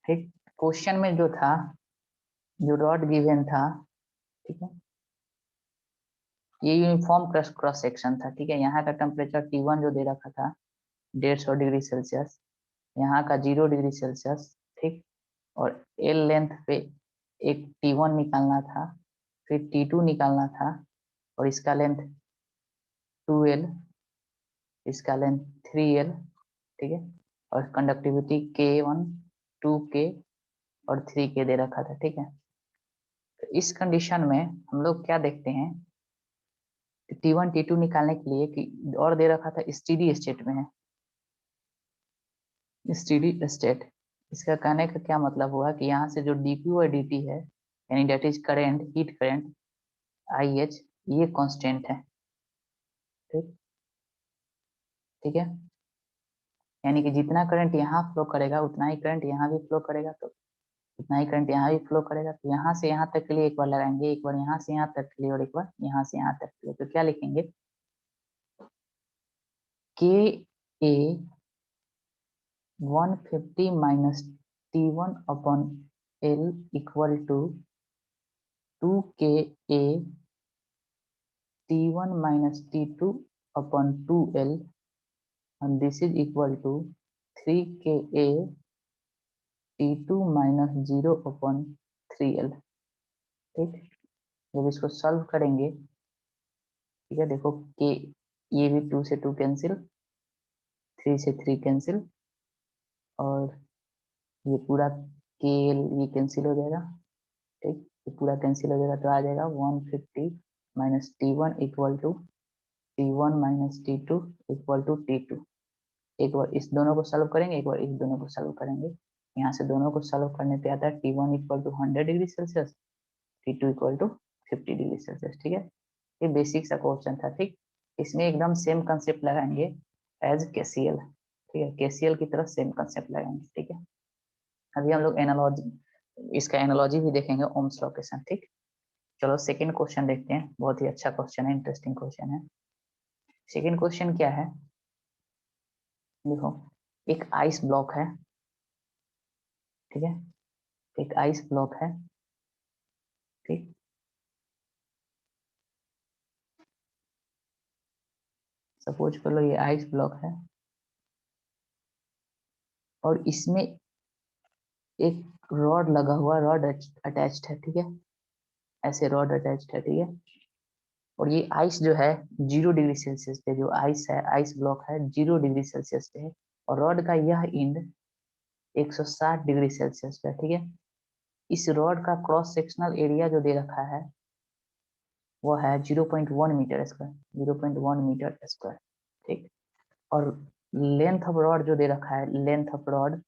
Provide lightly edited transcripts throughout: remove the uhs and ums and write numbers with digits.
ठीक, क्वेश्चन में जो था, जो रॉड गिवन था, ठीक है, ये यूनिफॉर्म क्रॉस सेक्शन था। ठीक है, यहाँ का टेम्परेचर T1 जो दे रखा था 150 डिग्री सेल्सियस, यहाँ का 0 डिग्री सेल्सियस। ठीक, और एल लेंथ पे एक T1 निकालना था, फिर T2 निकालना था, और इसका लेंथ 2L, इसका लेंथ 3L। ठीक है, और कंडक्टिविटी K1, 2K और 3K दे रखा था। ठीक है, तो इस कंडीशन में हम लोग क्या देखते हैं, T1 T2 निकालने के लिए कि और दे रखा था स्टेडी स्टेट में है, स्टेडी स्टेट। इसका कहने का क्या मतलब हुआ कि यहाँ से जो dq और dt है, यानी that is current, heat current IH, ये कांस्टेंट है। ठीक, ठीक है, यानी कि जितना करंट यहाँ फ्लो करेगा उतना ही करंट यहाँ भी फ्लो करेगा, तो उतना ही करंट यहाँ भी फ्लो करेगा। तो यहाँ से यहाँ तक के लिए एक बार लगाएंगे, एक बार यहाँ से यहाँ तक के लिए, और एक बार यहाँ से यहाँ तक के लिए। तो क्या लिखेंगे, K A 150 minus T1 upon L equal to 2Ka T1 minus T2 upon 2L, and this is equal to 3Ka T2 minus 0 upon 3L। ठीक, जब इसको सॉल्व करेंगे, ठीक है, देखो के, ये भी 2 से 2 कैंसिल, 3 से 3 कैंसिल, और ये पूरा के एल ये कैंसिल हो जाएगा। ठीक, ये पूरा कैंसिल हो जाएगा, तो आ जाएगा 150 minus T1 equal to T1 minus T2 equal to T2। एक बार इस दोनों को सॉल्व करेंगे, एक बार इस दोनों को सॉल्व करेंगे। यहाँ से दोनों को सॉल्व करने पे आता है T1 equal to 100 degree celsius, T2 equal to 50 degree celsius. ठीक है, ये बेसिक सा क्वेश्चन था। ठीक, इसमें एकदम सेम कंसेप्ट लगाएंगे एज केसीएल। ठीक है, केसीएल की तरह सेम कंसेप्ट लगाएंगे। ठीक है, अभी हम लोग एनालॉजी, इसका एनालॉजी भी देखेंगे ओम्स लॉ के साथ। ठीक, चलो सेकंड क्वेश्चन देखते हैं, बहुत ही अच्छा क्वेश्चन है, इंटरेस्टिंग क्वेश्चन है। सेकंड क्वेश्चन क्या है, देखो, एक आइस ब्लॉक है। ठीक है, एक आइस ब्लॉक है। ठीक, सपोज कर लो ये आइस ब्लॉक है, और इसमें एक रॉड लगा हुआ, रॉड अटैच्ड है। ठीक है, ऐसे रॉड अटैच्ड है। ठीक है, और ये आइस जो है 0 डिग्री सेल्सियस पे, जो आइस है, आइस ब्लॉक है 0 डिग्री सेल्सियस पे है, और रॉड का यह एंड 160 डिग्री सेल्सियस पे। ठीक है, इस रॉड का क्रॉस सेक्शनल एरिया जो दे रखा है वो है 0.1 मीटर स्क्वायर, 0.1 मीटर स्क्वायर। ठीक, और लेंथ ऑफ रॉड जो दे रखा है, लेंथ ऑफ रॉड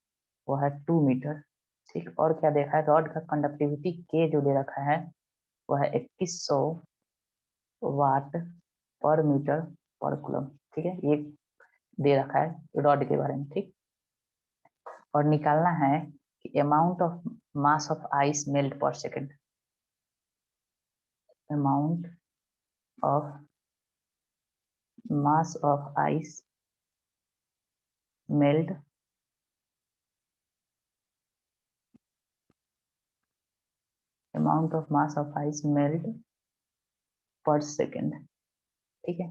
वो है 2 मीटर। ठीक, और क्या देखा है, रॉड का कंडक्टिविटी के जो दे रखा है वो है 2100 वाट पर मीटर पर कूलम। ठीक है, ये दे रखा है रॉड के बारे में। ठीक, और निकालना है कि amount of mass of ice melt per second, amount of mass of ice melt amount of mass of ice melt per second. ठीक है,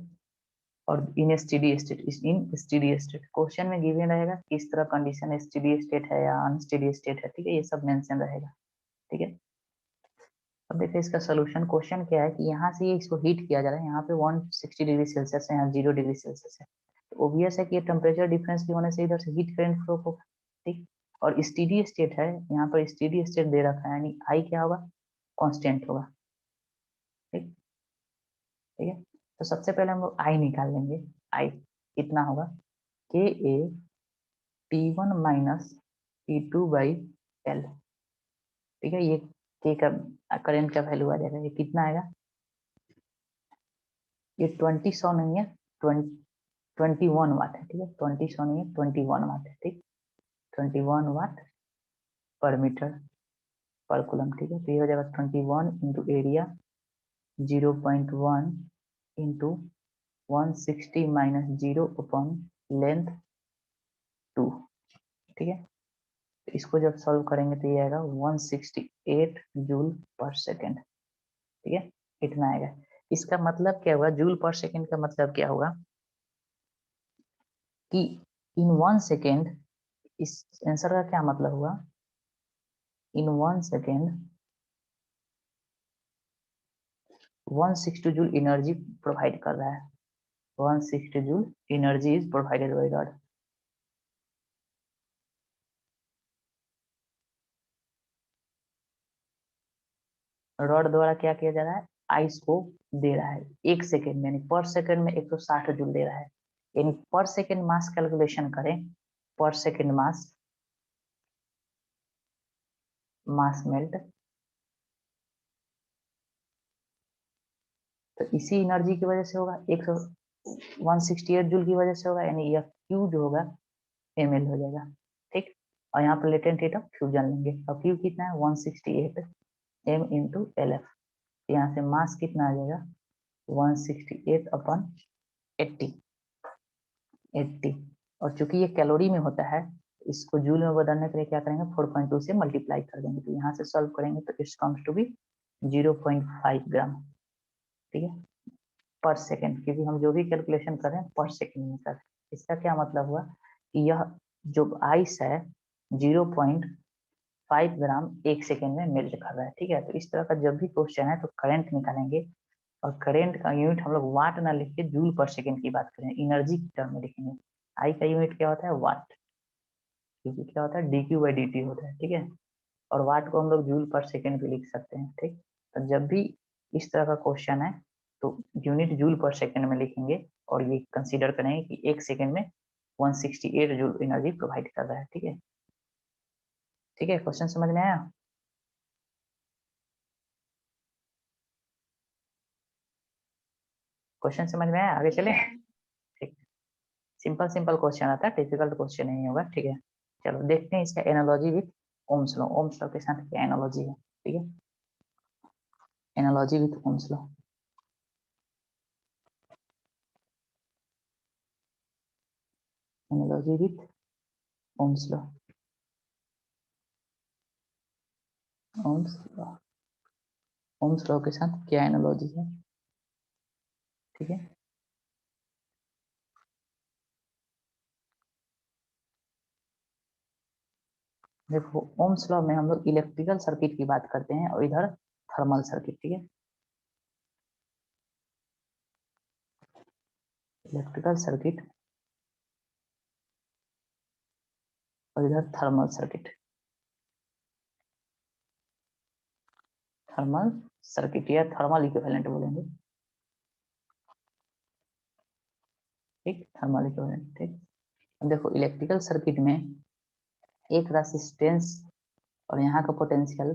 और in steady state, in steady state question में गिवन रहेगा किस तरह कंडीशन, स्टेडी स्टेट है या unsteady state है। ठीक है, ये सब मेंशन रहेगा। ठीक है, अब देखिए इसका सोल्यूशन। क्वेश्चन क्या है कि यहाँ से ये इसको हीट किया जा रहा है, यहाँ पे 160 डिग्री सेल्सियस है, यहाँ 0 डिग्री सेल्सियस है, तो ओबियस है कि ये टेम्परेचर डिफरेंस की होने से इधर से हीट करंट फ्लो होगा। ठीक, और स्टेडी स्टेट है, यहाँ पर स्टेडी स्टेट दे रखा है, यानी आई क्या होगा, कांस्टेंट होगा। ठीक, ठीक है, तो सबसे पहले हम लोग आई निकाल लेंगे। आई कितना होगा, के ए T1 minus T2 by L. ठीक है, ये के का करंट का वैल्यू आ जाएगा, ये कितना आएगा, ये 20 100 नहीं है, 21 वाट है। ठीक है, 20 100 नहीं है, 21 वाट है। ठीक, 21 वाट पर मीटर पर कूलम। ठीक है, तो ये हो जाएगा 21 into area 0.1 into 160 minus 0 upon length 2। ठीक है, तो इसको जब सॉल्व करेंगे तो ये आएगा 168 जूल पर सेकेंड। ठीक है, इतना आएगा। इसका मतलब क्या हुआ, जूल पर सेकेंड का मतलब क्या होगा कि इन 1 सेकेंड, इस आंसर का क्या मतलब हुआ, इन 1 सेकेंड 160 जूल एनर्जी प्रोवाइड कर रहा है। 160 joule energy is provided by rod. Rod द्वारा क्या किया जा रहा है, आइस को दे रहा है 1 सेकेंड में, यानी पर सेकेंड में 160 जूल दे रहा है। यानी पर सेकेंड मास कैलकुलेशन करें, पर सेकेंड मास, मास मेल्ट, तो इसी एनर्जी की वजह से होगा, 168 जूल की वजह से होगा, यानी यह क्यू जो होगा ml हो जाएगा। ठीक, और यहाँ पर लेटेंट हीट ऑफ फ्यूजन लेंगे, और क्यू कितना है 168 m इंटू एल एफ। यहाँ से मास कितना आ जाएगा 168 अपन 80। और चूंकि ये कैलोरी में होता है, इसको जूल में बदलने के लिए क्या करेंगे 4.2 से मल्टीप्लाई कर देंगे, तो यहाँ से सॉल्व करेंगे तो इट्स कम्स टू बी 0.5 ग्राम। ठीक है, पर सेकेंड, क्योंकि हम जो भी कैलकुलेशन कर रहे हैं पर सेकेंड में कर रहे हैं। इसका क्या मतलब हुआ कि यह जो आइस है 0.5 ग्राम 1 सेकेंड में मेल्ट कर रहा है। ठीक है, तो इस तरह का जब भी क्वेश्चन है तो करंट निकालेंगे, और करंट का यूनिट हम लोग वाट ना लिख के जूल पर सेकेंड की बात करें, एनर्जी की टर्म में लिखेंगे। आई का यूनिट क्या होता है वाट, क्योंकि क्या होता है dq बाई dt होता है। ठीक है, और वाट को हम लोग जूल पर सेकेंड भी लिख सकते हैं। ठीक, तो जब भी इस तरह का क्वेश्चन है तो यूनिट जूल पर सेकेंड में लिखेंगे, और ये कंसीडर करेंगे कि 1 सेकेंड में 168 जूल एनर्जी प्रोवाइड कर रहा है। ठीक है, ठीक है, क्वेश्चन समझ में आया। क्वेश्चन समझ में आया, आगे चले। ठीक, सिंपल सिंपल क्वेश्चन आता है, डिफिकल्ट क्वेश्चन नहीं होगा। ठीक है, चलो देखते हैं इसका analogy with Ohm's law. Ohm's law के साथ क्या एनालॉजी है। ठीक है, analogy with Ohm's law. Analogy with Ohm's law. Ohm's law, Ohm's law के साथ क्या एनालॉजी है। ठीक है, देखो ओम्स लॉ में हम लोग इलेक्ट्रिकल सर्किट की बात करते हैं, और इधर थर्मल सर्किट। ठीक है, इलेक्ट्रिकल सर्किट और इधर थर्मल सर्किट। थर्मल सर्किट या थर्मल इक्विवेलेंट बोलेंगे। ठीक, थर्मल इक्विवेलेंट। ठीक, अब देखो इलेक्ट्रिकल सर्किट में एक रेसिस्टेंस और यहाँ का पोटेंशियल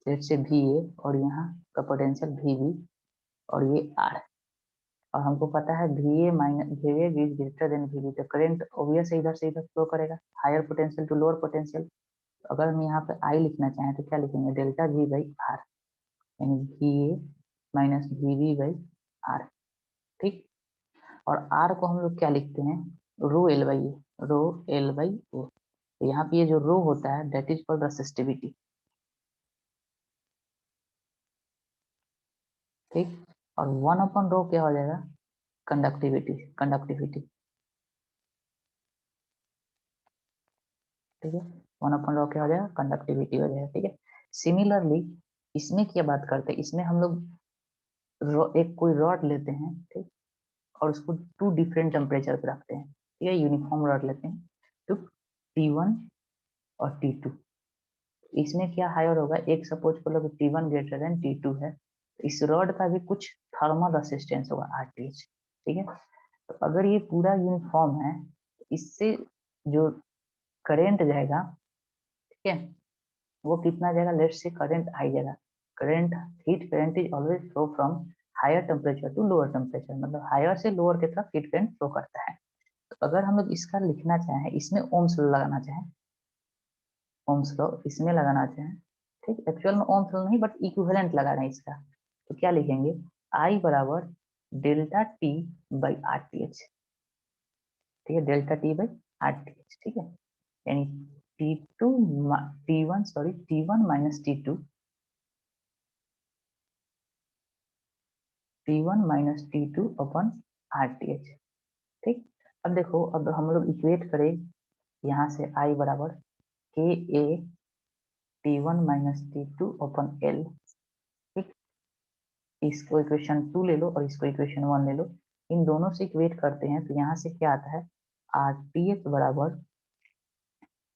लेट से वी ए, और यहाँ का पोटेंशियल वी बी, और ये आर, और हमको पता है V A minus V A is greater than V B, तो करंट ऑब्वियस इधर से इधर फ्लो करेगा, higher potential to lower potential. अगर हम यहाँ पे आई लिखना चाहें तो क्या लिखेंगे डेल्टा वी बाई आर, यानी V A minus V B by R. ठीक, और आर को हम लोग क्या लिखते हैं rho L by A, rho L by O. तो यहाँ पे ये जो रो होता है दैट इज कॉल्ड रेसिस्टिविटी। ठीक, और 1/रो क्या हो जाएगा कंडक्टिविटी, कंडक्टिविटी। ठीक है, 1/रो क्या हो जाएगा कंडक्टिविटी हो जाएगा। ठीक है, सिमिलरली इसमें क्या बात करते हैं, इसमें हम लोग एक कोई रॉड लेते हैं, ठीक, और उसको 2 डिफरेंट टेम्परेचर पे रखते हैं। ठीक है, यूनिफॉर्म रॉड लेते हैं, तो T1 और T2। इसमें क्या हायर होगा, एक सपोज कर लो कि T1 ग्रेटर देन T2 है, तो इस रॉड का भी कुछ थर्मल रेसिस्टेंस होगा RTH। ठीक है, तो अगर ये पूरा यूनिफॉर्म है तो इससे जो करंट जाएगा, ठीक है, वो कितना जाएगा, लेट से करंट आई जाएगा। Current, heat current is always flow from higher temperature to lower temperature, मतलब हायर से लोअर की तरफ हीट करंट फ्लो करता है। तो अगर हम लोग इसका लिखना चाहें, इसमें ओम्स लॉ लगाना चाहें, ओम्स लॉ इसमें लगाना चाहें, ठीक, एक्चुअल में ओम्स लॉ नहीं बट इक्विवेलेंट लगा रहे हैं इसका, तो क्या लिखेंगे आई बराबर delta T by R T H. ठीक है, delta T by R T H. ठीक है, यानी T1 माइनस T2 अपन RTH। ठीक, अब देखो, अब हम लोग इक्वेट करें यहाँ से I बराबर KA T1 माइनस T2 अपन L। ठीक, इसको इक्वेशन 2 ले लो और इसको इक्वेशन 1 ले लो, इन दोनों से इक्वेट करते हैं तो यहाँ से क्या आता है, RTH बराबर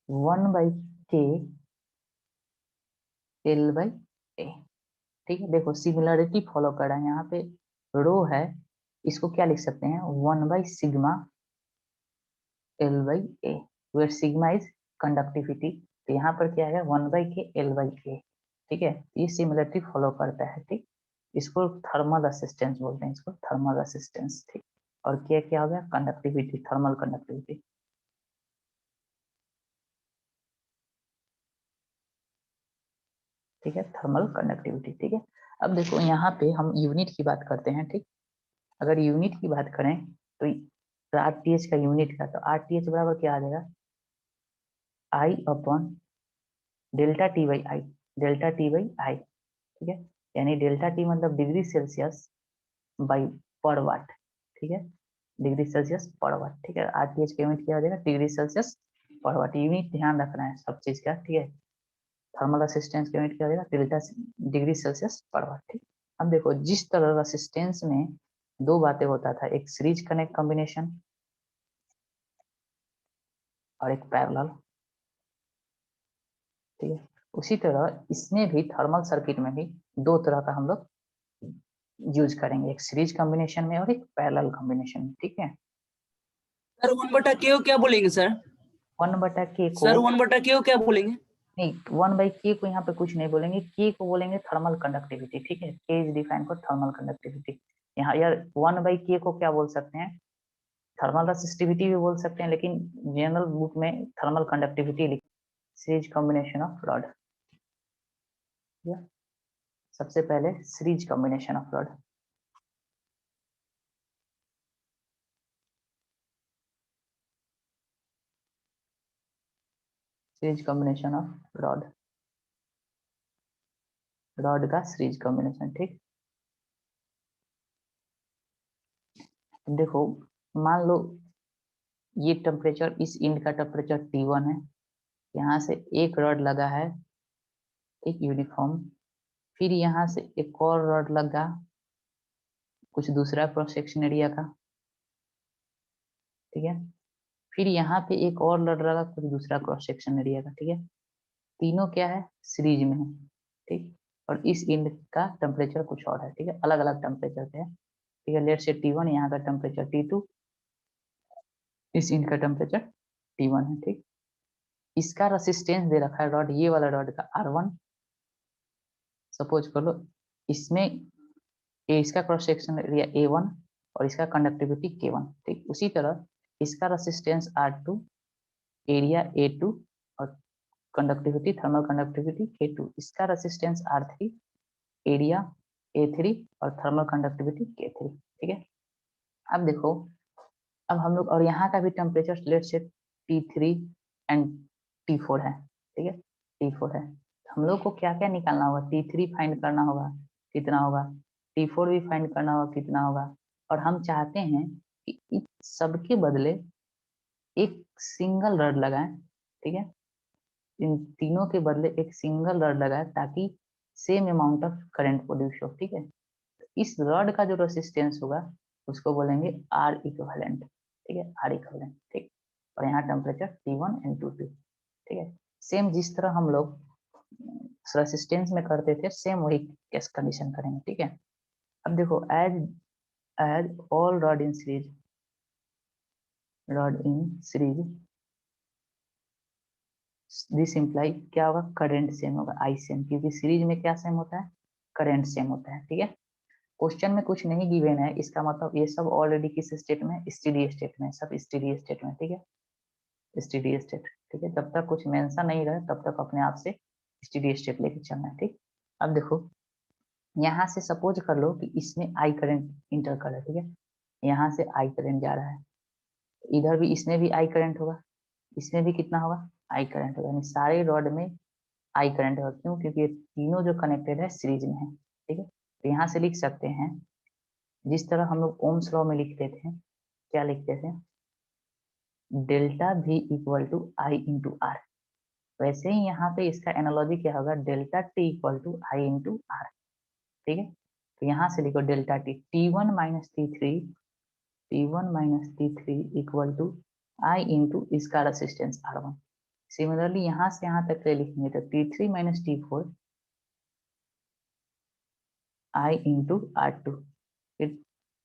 1/K L/A। ठीक है, देखो सिमिलरिटी फॉलो कर रहा है, यहाँ पे रो है, इसको क्या लिख सकते हैं, 1/सिग्मा L/A, where sigma is conductivity, तो यहाँ पर क्या है 1/K L/A। ठीक है, ये सिमिलरिटी फॉलो करता है। ठीक, इसको थर्मल असिस्टेंस बोलते हैं, इसको थर्मल असिस्टेंस। ठीक, और क्या क्या हो गया, कंडक्टिविटी, थर्मल कंडक्टिविटी। ठीक है, थर्मल कंडक्टिविटी। ठीक है, अब देखो यहाँ पे हम यूनिट की बात करते हैं। ठीक, अगर यूनिट की बात करें तो RTH का यूनिट का, तो RTH बराबर क्या आ जाएगा, I upon delta T/I, delta T/I। ठीक है, यानी डेल्टा T मतलब डिग्री सेल्सियस बाई पर वाट। ठीक है, डिग्री सेल्सियस पर वाट। ठीक है, RTH का यूनिट क्या हो जाएगा, डिग्री सेल्सियस पर वाट। यूनिट ध्यान रखना है सब चीज का। ठीक है, थर्मल असिस्टेंस का यूनिट क्या हो जाएगा, डेल्टा डिग्री सेल्सियस पर वाट। ठीक, अब देखो, जिस तरह असिस्टेंस में दो बातें होता था, एक सीरीज कनेक्ट कॉम्बिनेशन और एक पैरेलल। ठीक है, उसी तरह इसमें भी थर्मल सर्किट में भी दो तरह का हम लोग यूज करेंगे, एक सीरीज कॉम्बिनेशन में और एक पैरेलल कॉम्बिनेशन में। ठीक है, सर 1/K को क्या बोलेंगे सर? 1/K को, सर 1/K को क्या बोलेंगे? नहीं, 1/K को यहाँ पे कुछ नहीं बोलेंगे, K को बोलेंगे थर्मल कंडक्टिविटी। ठीक है, K is defined for thermal conductivity. यहाँ यार 1/K को क्या बोल सकते हैं, थर्मल रेसिस्टिविटी भी बोल सकते हैं, लेकिन जनरल बुक में थर्मल कंडक्टिविटी लिख, सीरीज कॉम्बिनेशन ऑफ रॉड। सबसे पहले series combination of rod, series combination of rod, rod का सीरीज कॉम्बिनेशन। ठीक, देखो, मान लो ये टेम्परेचर, इस इंड का टेम्परेचर T1 है, यहाँ से एक रॉड लगा है, एक यूनिफॉर्म, फिर यहाँ से एक और रॉड लगा कुछ दूसरा क्रॉस सेक्शन एरिया का। ठीक है, फिर यहाँ पे एक और रॉड लगा कुछ दूसरा क्रॉस सेक्शन एरिया का। ठीक है, तीनों क्या है, सीरीज में है। ठीक, और इस इंड का टेम्परेचर कुछ और है। ठीक है, अलग अलग टेम्परेचर पे है। ठीक है, लेट से T1, यहाँ का टेम्परेचर T2, इस इंड का टेम्परेचर T1 है। ठीक, इसका रेसिस्टेंस दे रखा है रॉड, ये वाला रॉड का R1, सपोज कर लो, इसमें इसका क्रॉस सेक्शन एरिया A1 और इसका कंडक्टिविटी K1। ठीक, उसी तरह इसका रेसिस्टेंस R2, एरिया A2 और कंडक्टिविटी, थर्मल कंडक्टिविटी K2, इसका रेसिस्टेंस R3, एरिया A3 और थर्मल कंडक्टिविटी K3। ठीक है, अब देखो, अब हम लोग, और यहाँ का भी टेम्परेचर लेट से T3 एंड T4 है। ठीक है, T4 है, हम लोग को क्या क्या निकालना होगा, T3 फाइंड करना होगा कितना होगा, T4 भी फाइंड करना होगा कितना होगा, और हम चाहते हैं कि इस सबके बदले एक सिंगल रड लगाएं। ठीक है, इन तीनों के बदले एक सिंगल रड लगाएं ताकि same amount of current produce हो। ठीक है, इस रड का जो रेसिस्टेंस होगा उसको बोलेंगे आर इक्विवेलेंट। ठीक है, आर इक्विवेलेंट। ठीक, और यहाँ टेम्परेचर T1 एंड T2। ठीक है, सेम जिस तरह हम लोग रेसिस्टेंस में करते थे, सेम वही केस कंडीशन करेंगे। ठीक है, अब देखो, as as all rod in series, rod in series, this imply क्या होगा, करंट सेम होगा, आई सेम, क्योंकि सीरीज में क्या सेम होता है, करंट सेम होता है। ठीक है, क्वेश्चन में कुछ नहीं गिवन है, इसका मतलब ये सब ऑलरेडी किस स्टेट में, स्टेडी स्टेट में, सब स्टेडी स्टेट में। ठीक है, स्टेडी स्टेट। ठीक है, जब तक कुछ मेंशन नहीं रहे तब तक अपने आप से स्टेडी स्टेट लेके चलना है। ठीक, अब देखो, यहाँ से सपोज कर लो कि इसमें आई करंट इंटर कर रहा है। ठीक है, यहाँ से आई करंट जा रहा है, इधर भी इसमें भी आई करंट होगा, इसमें भी कितना होगा, आई करंट होगा, यानी सारे रॉड में आई करंट होगा। क्यों? क्योंकि ये तीनों जो कनेक्टेड है सीरीज में है। ठीक है, तो यहाँ से लिख सकते हैं जिस तरह हम लोग ओम्स लॉ में लिखते थे, क्या लिखते थे, delta V equal to I into R. वैसे ही यहाँ पे इसका एनालॉजी क्या होगा, delta T equal to I into R. ठीक है, तो यहाँ से लिखो delta T1 minus T3 equal to I into इसका रेसिस्टेंस R1। सिमिलरली यहाँ से यहाँ तक के लिए लिखेंगे तो T3 माइनस T4 आई इंटू R2। फिर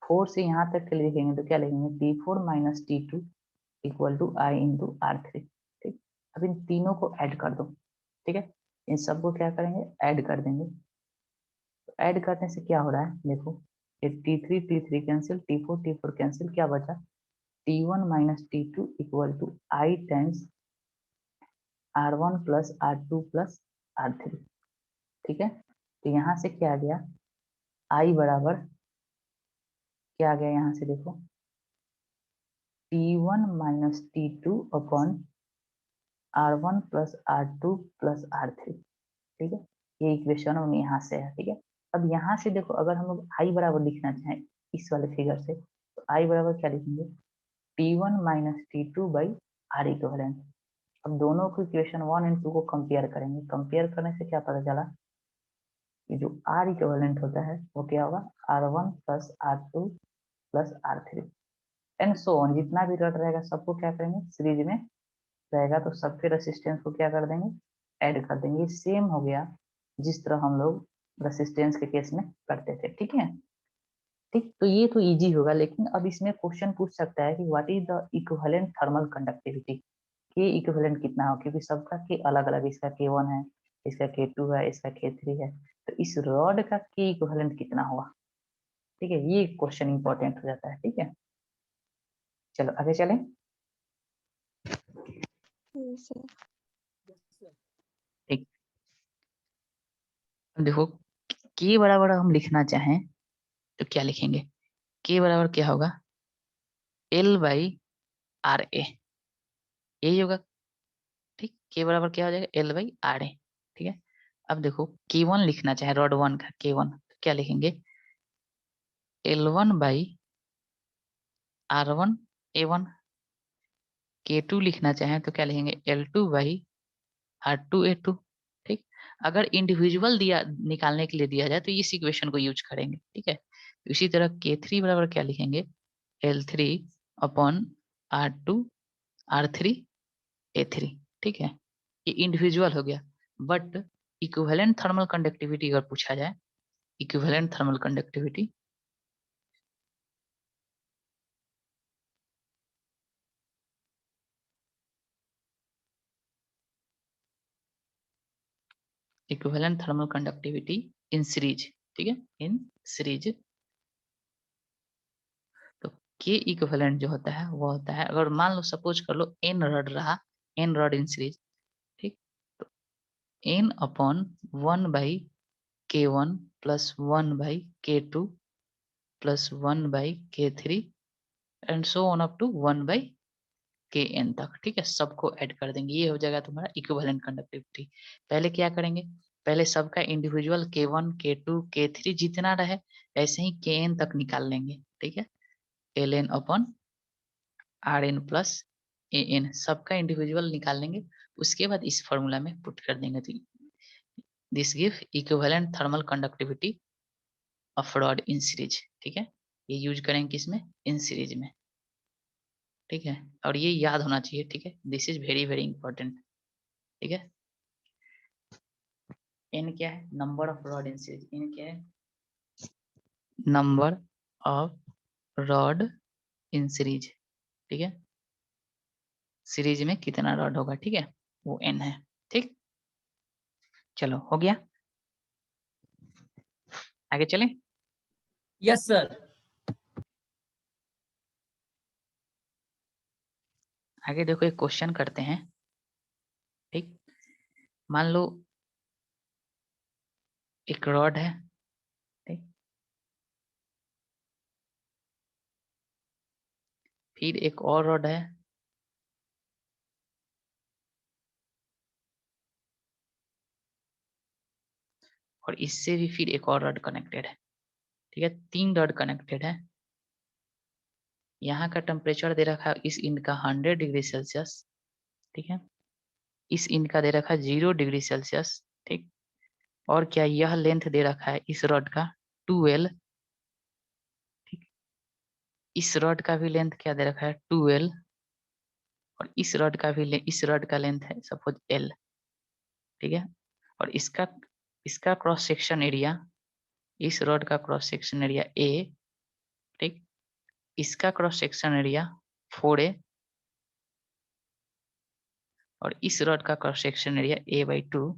4 से यहाँ तक के लिए लिखेंगे तो क्या लिखेंगे, T4 minus T2 equal to I into R3। ठीक, अब इन तीनों को ऐड कर दो। ठीक है, इन सबको क्या करेंगे, ऐड कर देंगे। तो ऐड करने से क्या हो रहा है, देखो ये T3 कैंसिल, T4 कैंसिल, क्या बचा, T1 minus T2 equal to I times R1 plus R2 plus R3। ठीक है, तो यहाँ से क्या आ गया, आई बराबर क्या आ गया, यहाँ से देखो T1 minus T2 upon R1 plus R2 plus R3। ठीक है, ये इक्वेशन हम यहाँ से है। ठीक है, अब यहाँ से देखो अगर हम लोग आई बराबर लिखना चाहें इस वाले फिगर से, तो आई बराबर क्या लिखेंगे, T1 minus T2 by are equivalent. अब दोनों को इक्वेशन 1 एंड 2 को कंपेयर करेंगे। कंपेयर करने से क्या पता चला कि जो आर इक्विवेलेंट होता है वो क्या होगा, R1 plus R2 plus R3 and so on. जितना भी रट रहेगा सबको क्या करेंगे, सीरीज में रहेगा तो सबके रेसिस्टेंस को क्या कर देंगे, ऐड कर देंगे। सेम हो गया जिस तरह हम लोग रेसिस्टेंस के केस में करते थे। ठीक है, ठीक, तो ये तो इजी होगा। लेकिन अब इसमें क्वेश्चन पूछ सकता है कि what is the equivalent thermal conductivity, के इक्विवेलेंट कितना हो, क्योंकि सबका के अलग अलग, इसका K1 है, इसका K2 है, इसका K3 है, तो इस रॉड का के इक्विवेलेंट कितना हुआ। ठीक है, ये क्वेश्चन इंपॉर्टेंट हो जाता है। ठीक है, चलो आगे चलें। ठीक, अब देखो के बराबर हम लिखना चाहें तो क्या लिखेंगे, के बराबर क्या होगा, L बाई आर ए, यही होगा। ठीक, के बराबर क्या हो जाएगा, L बाई आर ए। ठीक है, अब देखो K1 लिखना चाहे रॉड 1 का K1 तो क्या लिखेंगे, L1 by R1 A1। K2 लिखना चाहें तो क्या लिखेंगे, L2 बाई R2 A2। ठीक, अगर इंडिविजुअल दिया निकालने के लिए दिया जाए तो इस इक्वेशन को यूज करेंगे। ठीक है, इसी तरह K3 बराबर क्या लिखेंगे, L3 upon R2 R3 A3। ठीक है, ये इंडिविजुअल हो गया। बट इक्विवेलेंट थर्मल कंडक्टिविटी अगर पूछा जाए, equivalent thermal conductivity, equivalent thermal conductivity इन सीरीज। ठीक है, इन सीरीज, तो के इक्विवेलेंट जो होता है वो होता है, अगर मान लो सपोज कर लो एन रॉड रहा, एन रॉड इन सीरीज। ठीक, तो N upon 1 by K1 plus 1 by K2 plus 1 by K3 and so on up to 1 by Kn तक। ठीक है, सबको ऐड कर देंगे, ये हो जाएगा तुम्हारा इक्विवेलेंट कंडक्टिविटी। पहले क्या करेंगे, पहले सबका इंडिविजुअल K1 K2 K3 जितना रहे ऐसे ही Kn तक निकाल लेंगे। ठीक है, Ln upon Rn plus An, सबका इंडिविजुअल निकाल लेंगे। उसके बाद इस फॉर्मूला में पुट कर देंगे तो this give equivalent thermal conductivity of rod in series. ठीक है, ये यूज करेंगे किसमें, इन सीरीज में। ठीक है, और ये याद होना चाहिए। ठीक है, this is very very important. ठीक है, एन क्या है, number of rod in series, N क्या है, number of rod in series. ठीक है, सीरीज में कितना रॉड होगा, ठीक है, वो एन है। ठीक, चलो हो गया, आगे चलें। Yes sir. आगे देखो एक क्वेश्चन करते हैं। ठीक, मान लो एक रॉड है। ठीक, फिर एक और रॉड है, और इससे भी फिर एक और रॉड कनेक्टेड है, ठीक है, 3 रॉड कनेक्टेड है। यहाँ का टेम्परेचर दे रखा है इस इंड का 100 डिग्री सेल्सियस, ठीक है, इस इंड का दे रखा है 0 डिग्री सेल्सियस, ठीक। और क्या यह लेंथ दे रखा है इस रॉड का 2L, ठीक, इस रॉड का भी लेंथ क्या दे रखा है 2L, और इस रॉड का भी इस रॉड का लेंथ है सपोज L, ठीक है। और इसका इसका क्रॉस सेक्शन एरिया, इस रॉड का क्रॉस सेक्शन एरिया A, ठीक, इसका क्रॉस सेक्शन एरिया 4A, और इस रॉड का क्रॉस सेक्शन एरिया A/2,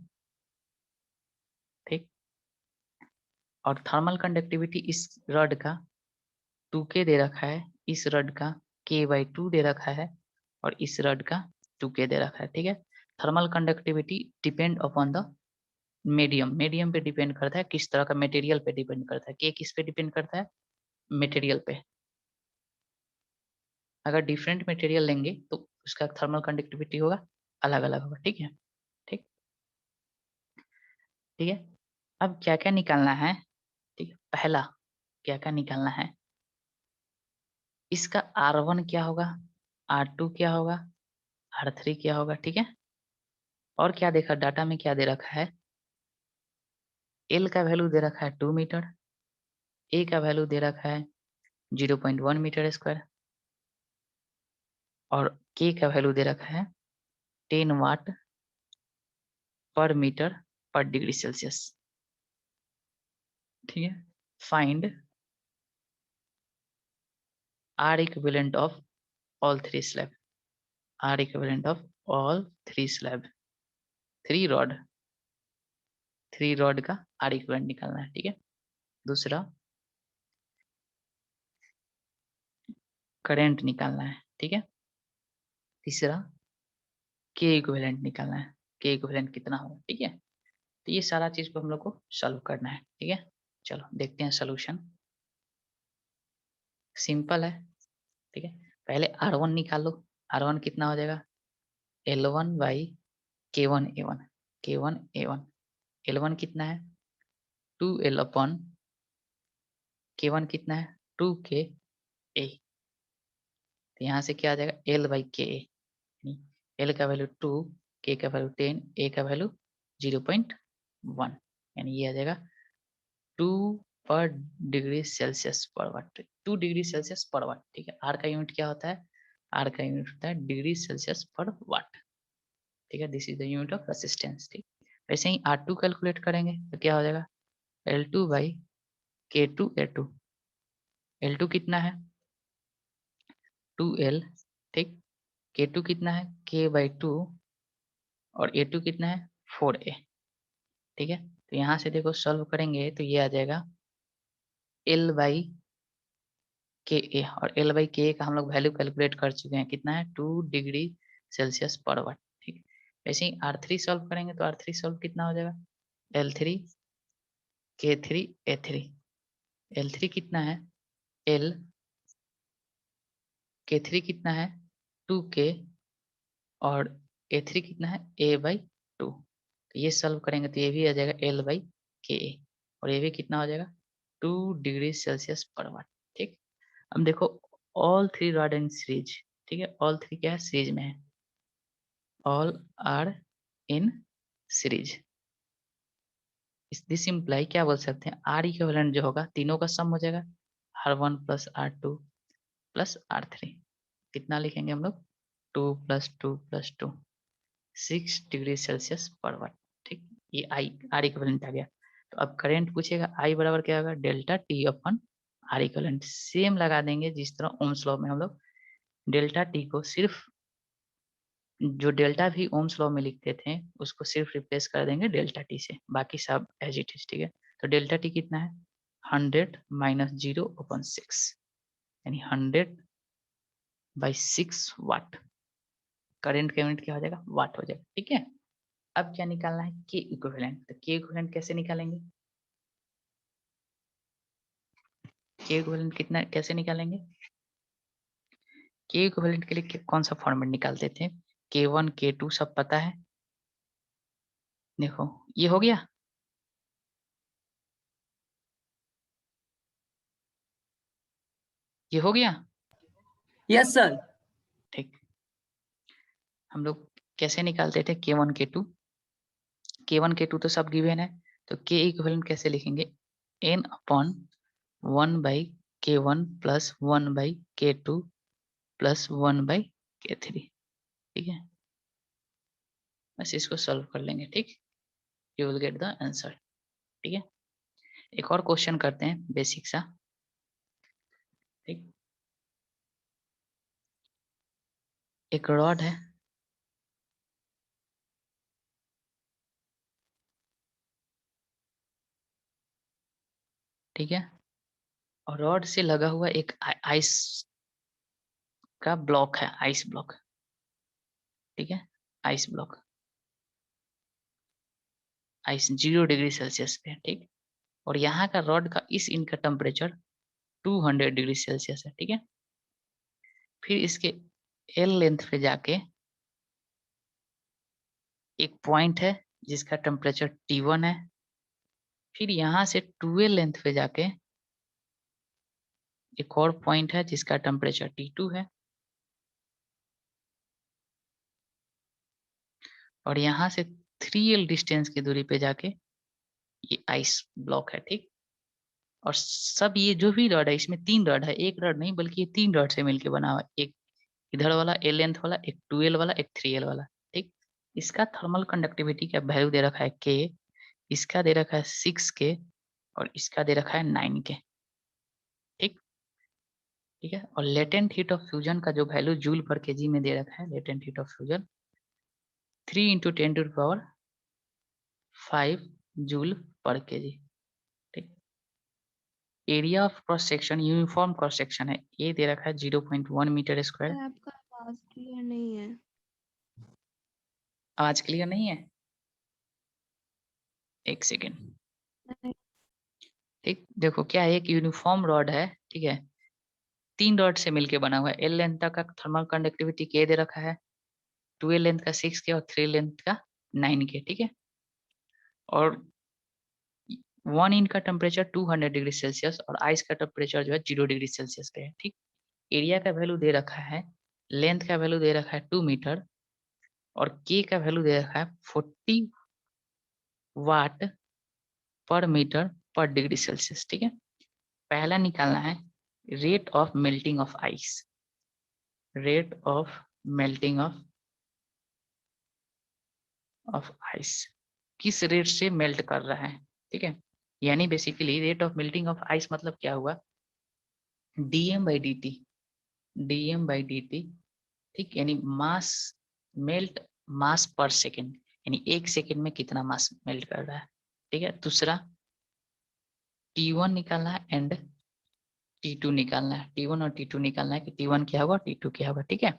ठीक। और थर्मल कंडक्टिविटी इस रॉड का 2K दे रखा है, इस रॉड का K/2 दे रखा है, और इस रॉड का 2K दे रखा है, ठीक है। Thermal conductivity depend upon the medium, medium पे डिपेंड करता है, किस तरह का मटेरियल पे डिपेंड करता है। K किस पे डिपेंड करता है, मटेरियल पे। अगर डिफरेंट मटेरियल लेंगे तो उसका थर्मल कंडक्टिविटी होगा अलग अलग होगा, ठीक है, ठीक, ठीक है। अब क्या क्या निकालना है, ठीक है, पहला क्या क्या निकालना है, इसका R1 क्या होगा, R2 क्या होगा, R3 क्या होगा, ठीक है। और क्या देखा डाटा में, क्या दे रखा है, L का वैल्यू दे रखा है 2 मीटर, A का वैल्यू दे रखा है 0.1 मीटर स्क्वायर, और K का वैल्यू दे रखा है 10 वाट पर मीटर पर डिग्री सेल्सियस, ठीक है। Find R equivalent of all 3 slab, R equivalent of all 3 slab, 3 rod, 3 rod का R equivalent निकालना है, ठीक है। दूसरा करंट निकालना है, ठीक है। तीसरा K इक्विवेलेंट निकालना है, K इक्विवेलेंट कितना होगा, ठीक है। तो ये सारा चीज को हम लोग को सॉल्व करना है, ठीक है। चलो देखते हैं सोल्यूशन। सिंपल है, ठीक है। पहले R1 निकालो, R1 कितना हो जाएगा L1 by K1A1, K1A1, L1 कितना है 2L अपॉन K1 कितना है 2KA, तो यहाँ से क्या आ जाएगा L/KA, L का वैल्यू 2, K का वैल्यू 10, A का वैल्यू 0.1, यानी ये आ जाएगा 2 पर डिग्री सेल्सियस पर वाट, 2 डिग्री सेल्सियस पर वाट, ठीक है। R का यूनिट क्या होता है, R का यूनिट होता है डिग्री सेल्सियस पर वाट, ठीक है। This is the unit of resistance, ठीक। वैसे ही R2 कैलकुलेट करेंगे तो क्या हो जाएगा L2 बाई K2A2, L2 कितना है 2L, ठीक, K2 कितना है K/2, और A2 कितना है 4A, ठीक है। तो यहाँ से देखो सॉल्व करेंगे तो ये आ जाएगा L/KA, और L/KA का हम लोग वैल्यू कैलकुलेट कर चुके हैं, कितना है 2 डिग्री सेल्सियस पर वाट, ठीक। वैसे ही R3 सॉल्व करेंगे तो R3 सॉल्व कितना हो जाएगा L3 K3A3, L3 कितना है L, K3 कितना है 2K, और A3 कितना है A/2, तो ये सॉल्व करेंगे तो ये भी आ जाएगा L/KA, और ये भी कितना हो जाएगा 2 डिग्री सेल्सियस पर वाट, ठीक। अब देखो ऑल 3 रॉड इन सीरीज, ठीक है, ऑल 3 क्या है सीरीज में है, all are in series. This imply क्या बोल सकते हैं, R इक्विवेलेंट जो होगा तीनों का सम हो जाएगा R1 plus R2 plus R3, कितना लिखेंगे हम लोग 2 + 2 + 2, 6 डिग्री सेल्सियस पर वाट, ठीक। ये आई R इक्विवेलेंट आ गया। तो अब करंट पूछेगा I बराबर क्या होगा डेल्टा T अपन R इक्विवेलेंट, सेम लगा देंगे जिस तरह ओम्स लॉ में हम लोग डेल्टा T को सिर्फ, जो डेल्टा भी ओम्स लॉ में लिखते थे उसको सिर्फ रिप्लेस कर देंगे डेल्टा T से, बाकी सब एज इट इज, ठीक है। तो डेल्टा T कितना है 100 - 0/6, यानी 100/6 वाट, करंट का यूनिट क्या हो जाएगा वाट हो जाएगा, ठीक है। अब क्या निकालना है के इक्विवेलेंट, तो के इक्विवेलेंट कैसे निकालेंगे, के इक्विवेलेंट कितना कैसे निकालेंगे, के इक्विवेलेंट के लिए कौन सा फॉर्मेट निकालते थे, K1 K2 सब पता है, देखो ये हो गया, ये हो गया। Yes, sir. ठीक, हम लोग कैसे निकालते थे K1 K2? K1 K2 तो सब गिवन है, तो K इक्विवेलेंट कैसे लिखेंगे? n upon 1/K1 plus 1/K2 plus 1/K3। ठीक है, बस इसको सॉल्व कर लेंगे। ठीक, you will get the answer. ठीक है, एक और क्वेश्चन करते हैं बेसिक सा। ठीक, एक रॉड है, ठीक है, और रॉड से लगा हुआ एक आइस का ब्लॉक है, आइस ब्लॉक। ठीक है, ice block, ice 0 degree Celsius पे है। ठीक, और यहाँ का रॉड का इस इंच का टेम्परेचर 200 डिग्री सेल्सियस है। ठीक है, फिर इसके एल लेंथ पे जाके एक पॉइंट है जिसका टेम्परेचर T1 है, फिर यहाँ से 2 लेंथ पे जाके एक और पॉइंट है जिसका टेम्परेचर T2 है, और यहाँ से 3L डिस्टेंस की दूरी पे जाके ये आइस ब्लॉक है। ठीक, और सब ये जो भी रॉड है इसमें 3 रॉड है, एक रॉड नहीं बल्कि ये 3 रॉड से मिलके बना हुआ है। एक इधर वाला एल लेंथ वाला, एक 2L वाला, एक 3L वाला। ठीक, इसका थर्मल कंडक्टिविटी का वैल्यू दे रखा है K, इसका दे रखा है 6K, और इसका दे रखा है 9K। ठीक, ठीक है, और लेटेंट हीट ऑफ फ्यूजन का जो वैल्यू जूल पर केजी में दे रखा है, latent heat of fusion 3 × 10⁵ joule per KG. ठीक, area of cross section, uniform cross section है, ये दे रखा है 0.1 मीटर स्क्वायर। आपका आवाज क्लियर नहीं है। आवाज क्लियर नहीं है? एक सेकेंड। नहीं। ठीक, देखो क्या है, एक यूनिफॉर्म रॉड है, ठीक है, 3 रॉड से मिलके बना हुआ है। एल लेंथ का थर्मल कंडक्टिविटी K दे रखा है, 2L लेंथ का 6K, और 3 लेंथ का 9K। ठीक है, और 1 इंच का टेम्परेचर 200 डिग्री सेल्सियस, और आइस का टेम्परेचर जो है 0 डिग्री सेल्सियस पे है। ठीक, एरिया का वैल्यू दे रखा है, लेंथ का वैल्यू दे रखा है 2 मीटर, और K का वैल्यू दे रखा है 40 वाट पर मीटर पर डिग्री सेल्सियस। ठीक है, पहला निकालना है rate of melting of ice, rate of melting of ice, किस रेट से मेल्ट कर रहा है। ठीक है, यानी basically rate of melting of ice मतलब क्या हुआ, dm/dt, dm/dt। ठीक, यानी मास मेल्ट, मास पर सेकेंड, यानी 1 सेकेंड में कितना मास मेल्ट कर रहा है। ठीक है, दूसरा T1 निकालना है एंड T2 निकालना है, T1 और T2 निकालना है कि T1 क्या होगा, T2 क्या होगा। ठीक है,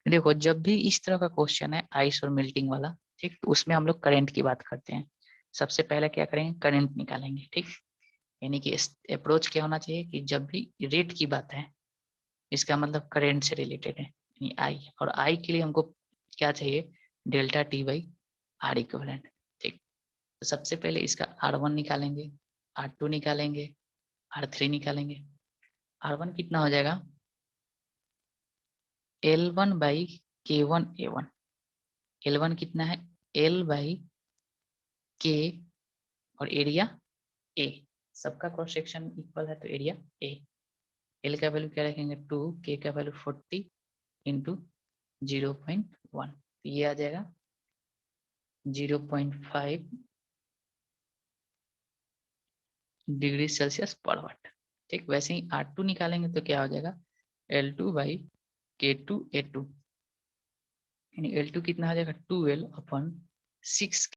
देखो जब भी इस तरह का क्वेश्चन है आइस और मेल्टिंग वाला, ठीक, तो उसमें हम लोग करंट की बात करते हैं। सबसे पहले क्या करेंगे, करंट निकालेंगे। ठीक, यानी कि अप्रोच क्या होना चाहिए कि जब भी रेट की बात है, इसका मतलब करंट से रिलेटेड है, यानी आई, और आई के लिए हमको क्या चाहिए, डेल्टा T/R इक्विवेलेंट। ठीक, तो सबसे पहले इसका R1 निकालेंगे, R2 निकालेंगे, R3 निकालेंगे। R1 कितना हो जाएगा, L1/K1A1। L1 कितना है, L/K, और एरिया A, सबका क्रॉस सेक्शन इक्वल है तो एरिया A। L का वैल्यू क्या रखेंगे 2, K का वैल्यू 40 इंटू 0.1, ये आ जाएगा 0.5 डिग्री सेल्सियस पर वाट। ठीक, वैसे ही R2 निकालेंगे तो क्या हो जाएगा, L2/K2A2, यानी L2 कितना हो जाएगा 2L/6